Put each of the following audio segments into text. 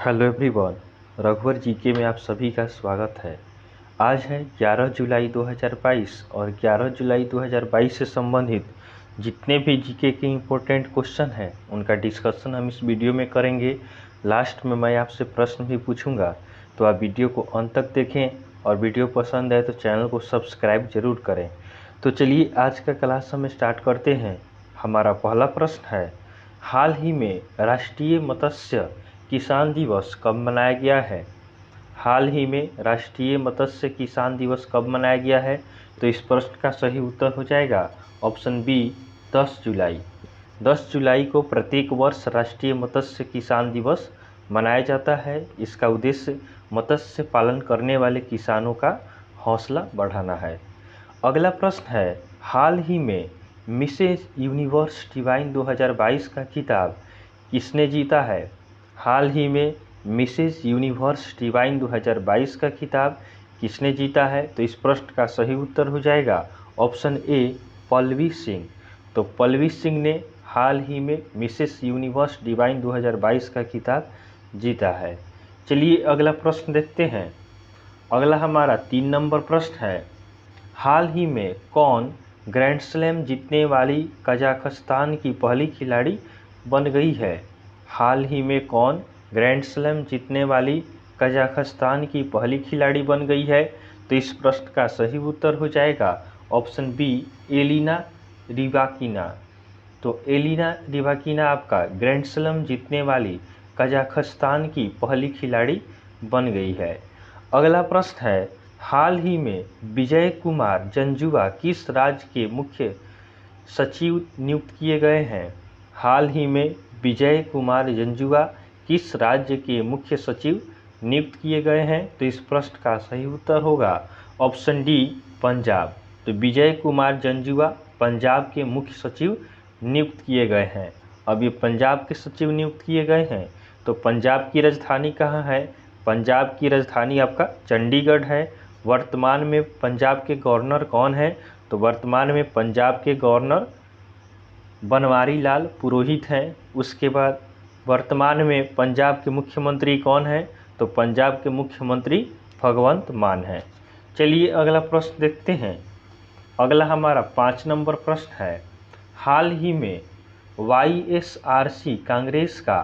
Hello everyone, रघुवर GK में आप सभी का स्वागत है। आज है 11 जुलाई 2022 और 11 जुलाई 2022 से संबंधित जितने भी जीके के इम्पोर्टेंट क्वेश्चन हैं उनका डिस्कशन हम इस वीडियो में करेंगे। लास्ट में मैं आपसे प्रश्न भी पूछूंगा, तो आप वीडियो को अंत तक देखें और वीडियो पसंद आए तो चैनल को सब्सक्राइब जरूर करें। तो चलिए आज का क्लास हम स्टार्ट करते हैं। हमारा पहला प्रश्न है, हाल ही में राष्ट्रीय मत्स्य किसान दिवस कब मनाया गया है? हाल ही में राष्ट्रीय मत्स्य किसान दिवस कब मनाया गया है? तो इस प्रश्न का सही उत्तर हो जाएगा ऑप्शन बी 10 जुलाई। 10 जुलाई को प्रत्येक वर्ष राष्ट्रीय मत्स्य किसान दिवस मनाया जाता है। इसका उद्देश्य मत्स्य पालन करने वाले किसानों का हौसला बढ़ाना है। अगला प्रश्न है, हाल ही में मिसेज यूनिवर्स डिवाइन 2022 का खिताब किसने जीता है? हाल ही में मिसेज यूनिवर्स डिवाइन 2022 का खिताब किसने जीता है? तो इस प्रश्न का सही उत्तर हो जाएगा ऑप्शन ए पल्लवी सिंह। तो पल्लवी सिंह ने हाल ही में मिसेस यूनिवर्स डिवाइन 2022 का खिताब जीता है। चलिए अगला प्रश्न देखते हैं। अगला हमारा 3 नंबर प्रश्न है, हाल ही में कौन ग्रैंड स्लैम जीतने वाली कजाकिस्तान की पहली खिलाड़ी बन गई है? हाल ही में कौन ग्रैंड स्लैम जीतने वाली कजाकिस्तान की पहली खिलाड़ी बन गई है? तो इस प्रश्न का सही उत्तर हो जाएगा ऑप्शन बी एलिना रिबाकिना। तो एलिना रिबाकिना आपका ग्रैंड स्लैम जीतने वाली कजाकिस्तान की पहली खिलाड़ी बन गई है। अगला प्रश्न है, हाल ही में विजय कुमार जंजुआ किस राज्य के मुख्य सचिव नियुक्त किए गए हैं? हाल ही में विजय कुमार जंजुआ किस राज्य के मुख्य सचिव नियुक्त किए गए हैं? तो इस प्रश्न का सही उत्तर होगा ऑप्शन डी पंजाब। तो विजय कुमार जंजुआ पंजाब के मुख्य सचिव नियुक्त किए गए हैं। अब ये पंजाब के सचिव नियुक्त किए गए हैं, तो पंजाब की राजधानी कहाँ है? पंजाब की राजधानी आपका चंडीगढ़ है। वर्तमान में पंजाब के गवर्नर कौन है? तो वर्तमान में पंजाब के गवर्नर बनवारी लाल पुरोहित हैं। उसके बाद वर्तमान में पंजाब के मुख्यमंत्री कौन हैं? तो पंजाब के मुख्यमंत्री भगवंत मान हैं। चलिए अगला प्रश्न देखते हैं। अगला हमारा 5 नंबर प्रश्न है, हाल ही में YSRC कांग्रेस का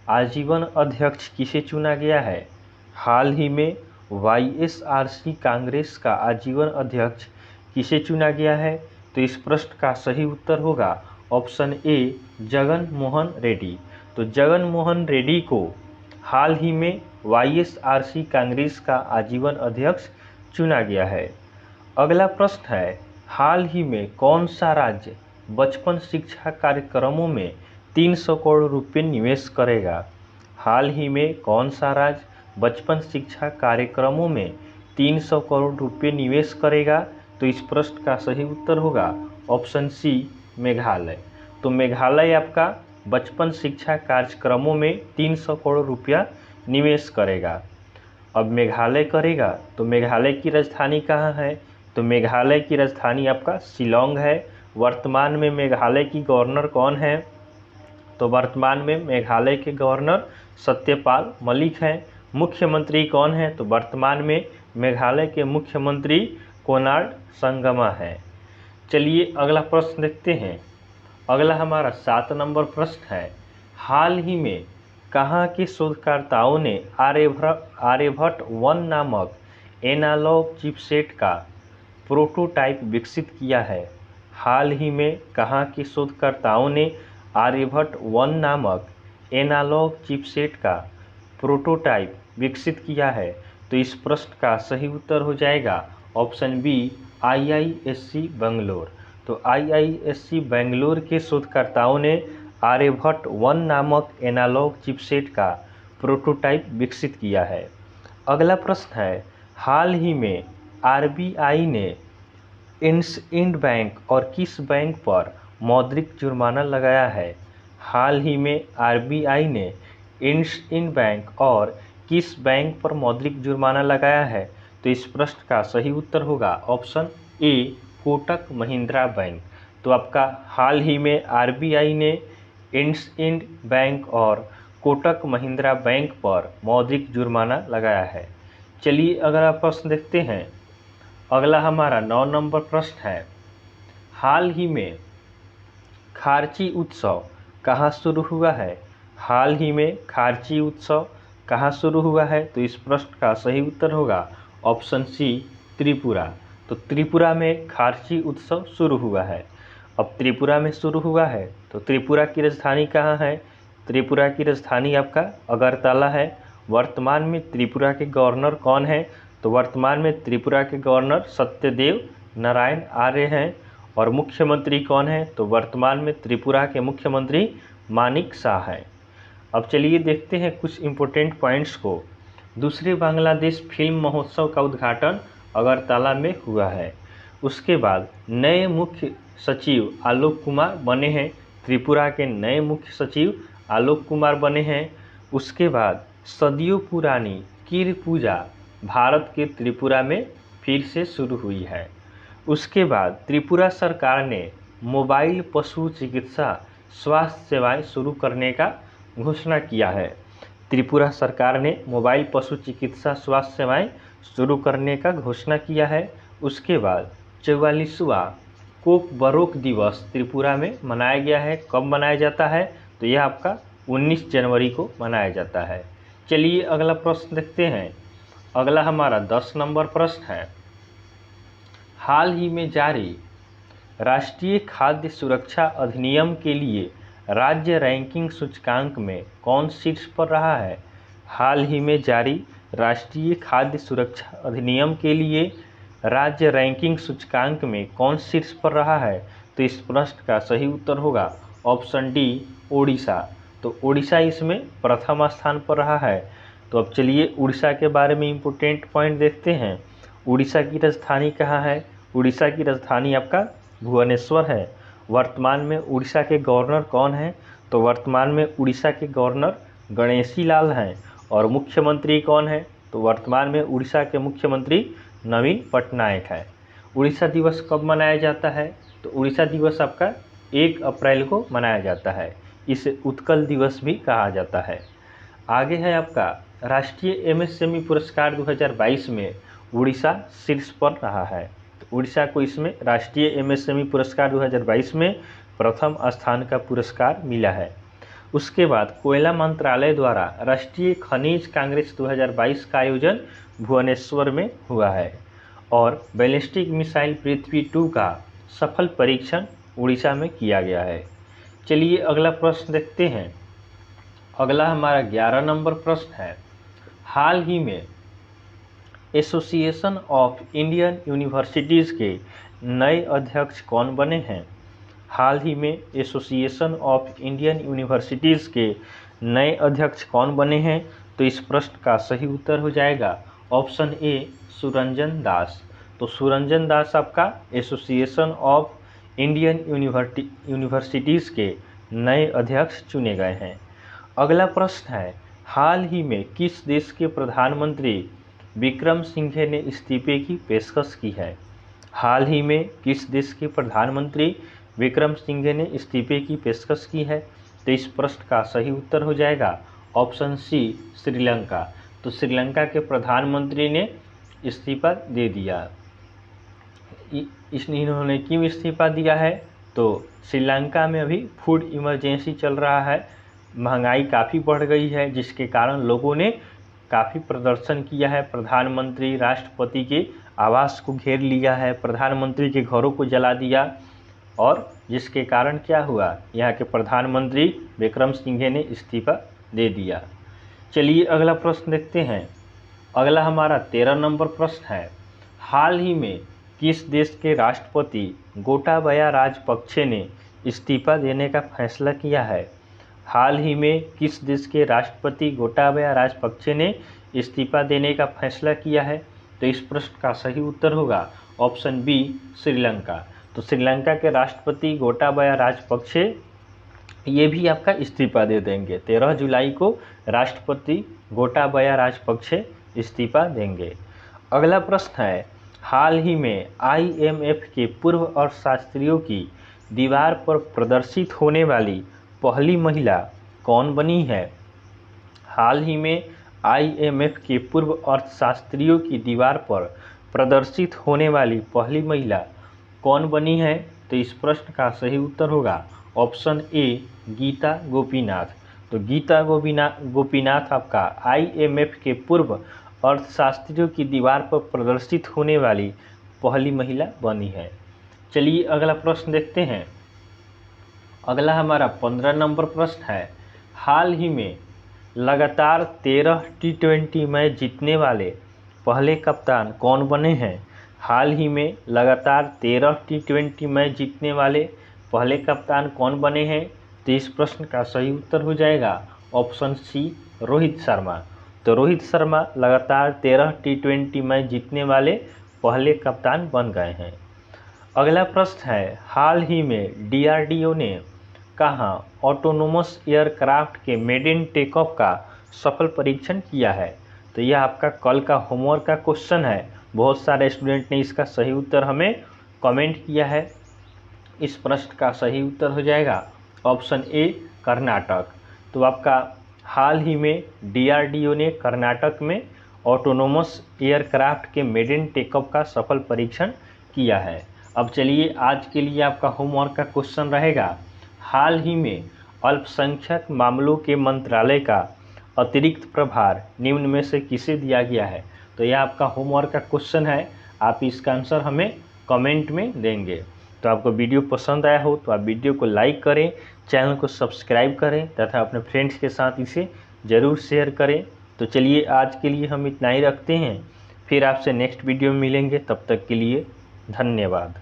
आजीवन अध्यक्ष किसे चुना गया है? हाल ही में YSRC कांग्रेस का आजीवन अध्यक्ष किसे चुना गया है? तो इस प्रश्न का सही उत्तर होगा ऑप्शन ए जगन मोहन रेड्डी। तो जगन मोहन रेड्डी को हाल ही में YSRC कांग्रेस का आजीवन अध्यक्ष चुना गया है। अगला प्रश्न है, हाल ही में कौन सा राज्य बचपन शिक्षा कार्यक्रमों में 300 करोड़ रुपये निवेश करेगा? हाल ही में कौन सा राज्य बचपन शिक्षा कार्यक्रमों में 300 करोड़ रुपये निवेश करेगा? तो इस प्रश्न का सही उत्तर होगा ऑप्शन सी मेघालय। तो मेघालय आपका बचपन शिक्षा कार्यक्रमों में 300 करोड़ रुपया निवेश करेगा। अब मेघालय करेगा तो मेघालय की राजधानी कहाँ है? तो मेघालय की राजधानी आपका शिलोंग है। वर्तमान में मेघालय की गवर्नर कौन है? तो वर्तमान में मेघालय के गवर्नर सत्यपाल मलिक हैं। मुख्यमंत्री कौन है? तो वर्तमान में मेघालय के मुख्यमंत्री कोनार्ड संगमा हैं। चलिए अगला प्रश्न देखते हैं। अगला हमारा 7 नंबर प्रश्न है, हाल ही में कहाँ के शोधकर्ताओं ने आर्यभट्ट 1 नामक एनालॉग चिपसेट का प्रोटोटाइप विकसित किया है? हाल ही में कहाँ के शोधकर्ताओं ने आर्यभट्ट 1 नामक एनालॉग चिपसेट का प्रोटोटाइप विकसित किया है? तो इस प्रश्न का सही उत्तर हो जाएगा ऑप्शन बी IISc बेंगलोर। तो IISc बेंगलोर के शोधकर्ताओं ने आर्यभट्ट 1 नामक एनालॉग चिपसेट का प्रोटोटाइप विकसित किया है। अगला प्रश्न है, हाल ही में RBI ने इंड बैंक और किस बैंक पर मौद्रिक जुर्माना लगाया है? हाल ही में RBI ने इंड बैंक और किस बैंक पर मौद्रिक जुर्माना लगाया है? तो इस प्रश्न का सही उत्तर होगा option A Kotak Mahindra bank. तो आपका हाल ही में RBI ने इंड बैंक और कोटक महिंद्रा बैंक पर मौद्रिक जुर्माना लगाया है। चलिए अगला प्रश्न देखते हैं। अगला हमारा 9 नंबर प्रश्न है, हाल ही में खार्ची उत्सव कहाँ शुरू हुआ है? हाल ही में खार्ची उत्सव कहाँ शुरू हुआ है? तो इस प्रश्न का सही उत्तर होगा ऑप्शन सी, त्रिपुरा। तो त्रिपुरा में खार्ची उत्सव शुरू हुआ है। अब त्रिपुरा में शुरू हुआ है तो त्रिपुरा की राजधानी कहाँ है? त्रिपुरा की राजधानी आपका अगरतला है। वर्तमान में त्रिपुरा के गवर्नर कौन है? तो वर्तमान में त्रिपुरा के गवर्नर सत्यदेव नारायण आर्य हैं। और मुख्यमंत्री कौन है? तो वर्तमान में त्रिपुरा के मुख्यमंत्री मानिक शाह हैं। अब चलिए देखते हैं कुछ इम्पोर्टेंट पॉइंट्स को। दूसरे बांग्लादेश फिल्म महोत्सव का उद्घाटन अगरतला में हुआ है। उसके बाद नए मुख्य सचिव आलोक कुमार बने हैं। त्रिपुरा के नए मुख्य सचिव आलोक कुमार बने हैं। उसके बाद सदियों पुरानी कीर पूजा भारत के त्रिपुरा में फिर से शुरू हुई है। उसके बाद त्रिपुरा सरकार ने मोबाइल पशु चिकित्सा स्वास्थ्य सेवाएं शुरू करने का घोषणा किया है। त्रिपुरा सरकार ने मोबाइल पशु चिकित्सा स्वास्थ्य सेवाएं शुरू करने का घोषणा किया है। उसके बाद 44वां कोक बरोक दिवस त्रिपुरा में मनाया गया है। कब मनाया जाता है? तो यह आपका 19 जनवरी को मनाया जाता है। चलिए अगला प्रश्न देखते हैं। अगला हमारा 10 नंबर प्रश्न है, हाल ही में जारी राष्ट्रीय खाद्य सुरक्षा अधिनियम के लिए राज्य रैंकिंग सूचकांक में कौन शीर्ष पर रहा है? हाल ही में जारी राष्ट्रीय खाद्य सुरक्षा अधिनियम के लिए राज्य रैंकिंग सूचकांक में कौन शीर्ष पर रहा है? तो इस प्रश्न का सही उत्तर होगा ऑप्शन डी, ओडिशा। तो ओडिशा इसमें प्रथम स्थान पर रहा है। तो अब चलिए उड़ीसा के बारे में इम्पोर्टेंट पॉइंट देखते हैं। उड़ीसा की राजधानी कहाँ है? उड़ीसा की राजधानी आपका भुवनेश्वर है। वर्तमान में उड़ीसा के गवर्नर कौन हैं? तो वर्तमान में उड़ीसा के गवर्नर गणेशी लाल हैं। और मुख्यमंत्री कौन है? तो वर्तमान में उड़ीसा के मुख्यमंत्री नवीन पटनायक है। उड़ीसा दिवस कब मनाया जाता है? तो उड़ीसा दिवस आपका 1 अप्रैल को मनाया जाता है। इसे उत्कल दिवस भी कहा जाता है। आगे है आपका राष्ट्रीय एमएसएमई पुरस्कार 2022 में उड़ीसा शीर्ष पर रहा है। तो उड़ीसा को इसमें राष्ट्रीय एमएसएमई पुरस्कार 2022 में प्रथम स्थान का पुरस्कार मिला है। उसके बाद कोयला मंत्रालय द्वारा राष्ट्रीय खनिज कांग्रेस 2022 का आयोजन भुवनेश्वर में हुआ है। और बैलिस्टिक मिसाइल पृथ्वी 2 का सफल परीक्षण उड़ीसा में किया गया है। चलिए अगला प्रश्न देखते हैं। अगला हमारा 11 नंबर प्रश्न है, हाल ही में एसोसिएशन ऑफ इंडियन यूनिवर्सिटीज़ के नए अध्यक्ष कौन बने हैं? हाल ही में एसोसिएशन ऑफ इंडियन यूनिवर्सिटीज़ के नए अध्यक्ष कौन बने हैं? तो इस प्रश्न का सही उत्तर हो जाएगा ऑप्शन ए, सुरंजन दास। तो सुरंजन दास आपका एसोसिएशन ऑफ इंडियन यूनिवर्सिटीज़ के नए अध्यक्ष चुने गए हैं। अगला प्रश्न है, हाल ही में किस देश के प्रधानमंत्री विक्रम सिंघे ने इस्तीफे की पेशकश की है? हाल ही में किस देश के प्रधानमंत्री विक्रम सिंघे ने इस्तीफे की पेशकश की है? तो इस प्रश्न का सही उत्तर हो जाएगा ऑप्शन सी, श्रीलंका। तो श्रीलंका के प्रधानमंत्री ने इस्तीफा दे दिया। इन्होंने क्यों इस्तीफा दिया है? तो श्रीलंका में अभी फूड इमरजेंसी चल रहा है, महंगाई काफ़ी बढ़ गई है, जिसके कारण लोगों ने काफ़ी प्रदर्शन किया है। प्रधानमंत्री राष्ट्रपति के आवास को घेर लिया है, प्रधानमंत्री के घरों को जला दिया। और जिसके कारण क्या हुआ, यहाँ के प्रधानमंत्री विक्रम सिंघे ने इस्तीफा दे दिया। चलिए अगला प्रश्न देखते हैं। अगला हमारा 13 नंबर प्रश्न है, हाल ही में किस देश के राष्ट्रपति गोटाबया राजपक्षे ने इस्तीफा देने का फैसला किया है? हाल ही में किस देश के राष्ट्रपति गोटाबया राजपक्षे ने इस्तीफा देने का फैसला किया है? तो इस प्रश्न का सही उत्तर होगा ऑप्शन बी, श्रीलंका। तो श्रीलंका के राष्ट्रपति गोटाबया राजपक्षे ये भी आपका इस्तीफा दे देंगे। 13 जुलाई को राष्ट्रपति गोटाबया राजपक्षे इस्तीफा देंगे। अगला प्रश्न है, हाल ही में IMF के पूर्व अर्थशास्त्रियों की दीवार पर प्रदर्शित होने वाली पहली महिला कौन बनी है? हाल ही में IMF के पूर्व अर्थशास्त्रियों की दीवार पर प्रदर्शित होने वाली पहली महिला कौन बनी है? तो इस प्रश्न का सही उत्तर होगा ऑप्शन ए गीता गोपीनाथ। तो गीता गोपीनाथ आपका IMF के पूर्व अर्थशास्त्रियों की दीवार पर प्रदर्शित होने वाली पहली महिला बनी है। चलिए अगला प्रश्न देखते हैं। अगला हमारा 15 नंबर प्रश्न है, हाल ही में लगातार 13 T20 मैच जीतने वाले पहले कप्तान कौन बने हैं? हाल ही में लगातार 13 T20 मैच जीतने वाले पहले कप्तान कौन बने हैं? तो इस प्रश्न का सही उत्तर हो जाएगा ऑप्शन सी रोहित शर्मा। तो रोहित शर्मा लगातार 13 T20 मैच जीतने वाले पहले कप्तान बन गए हैं। अगला प्रश्न है, हाल ही में DRDO ने कहाँ ऑटोनोमस एयरक्राफ्ट के मेडेन टेक ऑफ का सफल परीक्षण किया है? तो यह आपका कल का होमवर्क का क्वेश्चन है। बहुत सारे स्टूडेंट ने इसका सही उत्तर हमें कमेंट किया है। इस प्रश्न का सही उत्तर हो जाएगा ऑप्शन ए कर्नाटक। तो आपका हाल ही में DRDO ने कर्नाटक में ऑटोनोमस एयरक्राफ्ट के मेडेन टेक ऑफ का सफल परीक्षण किया है। अब चलिए आज के लिए आपका होमवर्क का क्वेश्चन रहेगा, हाल ही में अल्पसंख्यक मामलों के मंत्रालय का अतिरिक्त प्रभार निम्न में से किसे दिया गया है? तो यह आपका होमवर्क का क्वेश्चन है, आप इसका आंसर हमें कमेंट में देंगे। तो आपको वीडियो पसंद आया हो तो आप वीडियो को लाइक करें, चैनल को सब्सक्राइब करें तथा अपने फ्रेंड्स के साथ इसे ज़रूर शेयर करें। तो चलिए आज के लिए हम इतना ही रखते हैं, फिर आपसे नेक्स्ट वीडियो में मिलेंगे। तब तक के लिए धन्यवाद।